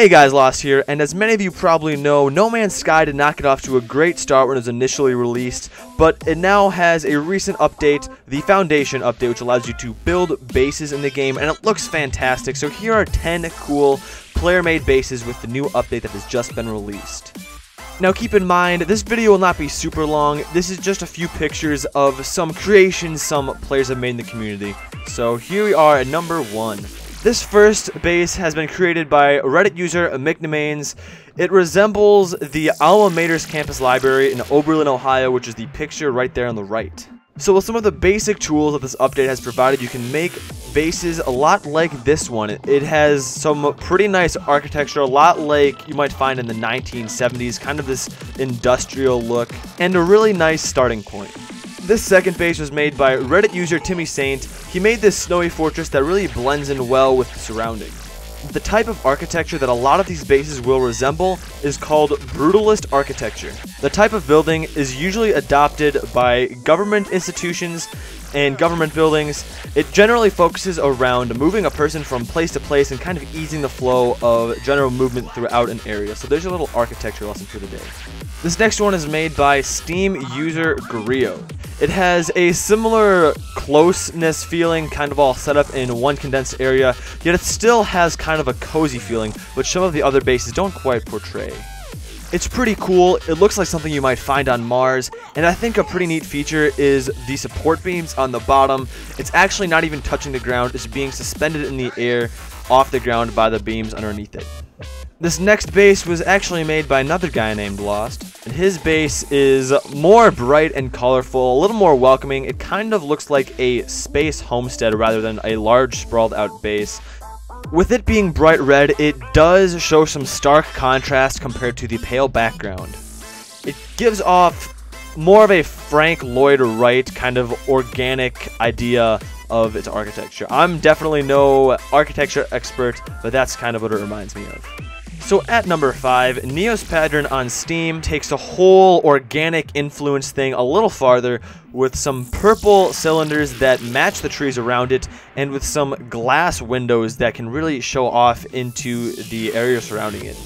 Hey guys, Lost here, and as many of you probably know, No Man's Sky did not get off to a great start when it was initially released, but it now has a recent update, the Foundation update, which allows you to build bases in the game, and it looks fantastic. So here are 10 cool player-made bases with the new update that has just been released. Now keep in mind, this video will not be super long. This is just a few pictures of some creations some players have made in the community. So here we are at number 1. This first base has been created by Reddit user McNamains. It resembles the Alma Mater's campus library in Oberlin, Ohio, which is the picture right there on the right. So with some of the basic tools that this update has provided, you can make bases a lot like this one. It has some pretty nice architecture, a lot like you might find in the 1970s, kind of this industrial look, and a really nice starting point. This second base was made by Reddit user Timmy Saint. He made this snowy fortress that really blends in well with the surroundings. The type of architecture that a lot of these bases will resemble is called brutalist architecture. The type of building is usually adopted by government institutions and government buildings. It generally focuses around moving a person from place to place and kind of easing the flow of general movement throughout an area. So there's a little architecture lesson for the day. This next one is made by Steam user Grillo. It has a similar closeness feeling, kind of all set up in one condensed area, yet it still has kind of a cozy feeling, which some of the other bases don't quite portray. It's pretty cool. It looks like something you might find on Mars, and I think a pretty neat feature is the support beams on the bottom. It's actually not even touching the ground, it's being suspended in the air off the ground by the beams underneath it. This next base was actually made by another guy named Lost, and his base is more bright and colorful, a little more welcoming. It kind of looks like a space homestead rather than a large sprawled out base. With it being bright red, it does show some stark contrast compared to the pale background. It gives off more of a Frank Lloyd Wright kind of organic idea of its architecture. I'm definitely no architecture expert, but that's kind of what it reminds me of. So at number 5, Neospadron on Steam takes a whole organic influence thing a little farther with some purple cylinders that match the trees around it and with some glass windows that can really show off into the area surrounding it.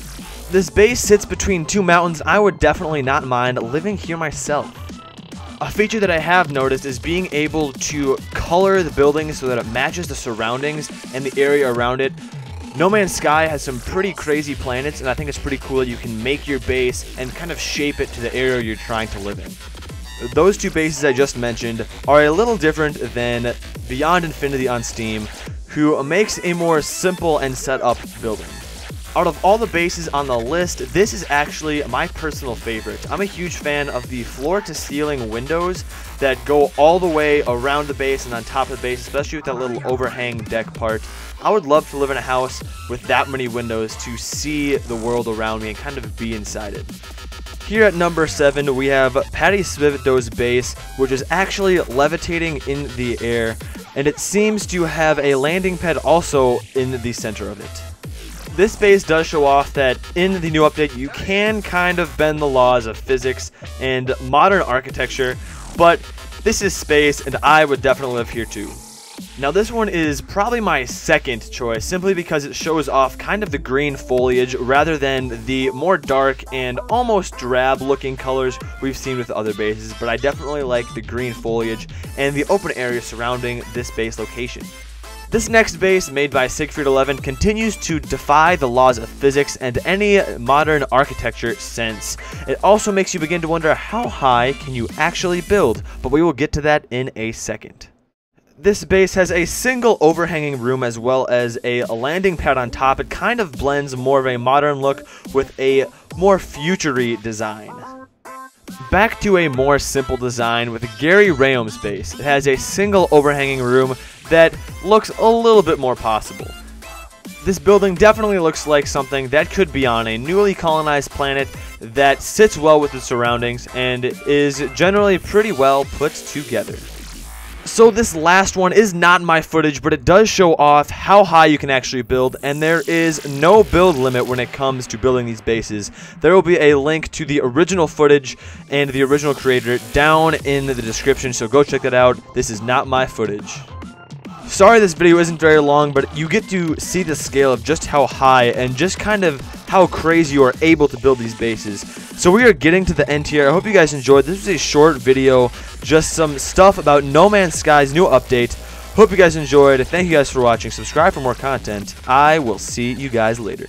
This base sits between two mountains. I would definitely not mind living here myself. A feature that I have noticed is being able to color the building so that it matches the surroundings and the area around it. No Man's Sky has some pretty crazy planets, and I think it's pretty cool that you can make your base and kind of shape it to the area you're trying to live in. Those two bases I just mentioned are a little different than Beyond Infinity on Steam, who makes a more simple and set up building. Out of all the bases on the list, this is actually my personal favorite. I'm a huge fan of the floor-to-ceiling windows that go all the way around the base and on top of the base, especially with that little overhang deck part. I would love to live in a house with that many windows to see the world around me and kind of be inside it. Here at number 7, we have Patty Spivito's base, which is actually levitating in the air, and it seems to have a landing pad also in the center of it. This base does show off that in the new update you can kind of bend the laws of physics and modern architecture, but this is space and I would definitely live here too. Now this one is probably my second choice simply because it shows off kind of the green foliage rather than the more dark and almost drab looking colors we've seen with other bases, but I definitely like the green foliage and the open area surrounding this base location. This next base, made by Siegfried11, continues to defy the laws of physics and any modern architecture sense. It also makes you begin to wonder how high can you actually build, but we will get to that in a second. This base has a single overhanging room as well as a landing pad on top. It kind of blends more of a modern look with a more future-y design. Back to a more simple design with Gary Rayom's base. It has a single overhanging room that looks a little bit more possible. This building definitely looks like something that could be on a newly colonized planet that sits well with the surroundings and is generally pretty well put together. So this last one is not my footage, but it does show off how high you can actually build, and there is no build limit when it comes to building these bases. There will be a link to the original footage and the original creator down in the description, so go check that out. This is not my footage. Sorry this video isn't very long, but you get to see the scale of just how high and just kind of how crazy you are able to build these bases. So we are getting to the end here. I hope you guys enjoyed. This was a short video, just some stuff about No Man's Sky's new update. Hope you guys enjoyed. Thank you guys for watching. Subscribe for more content. I will see you guys later.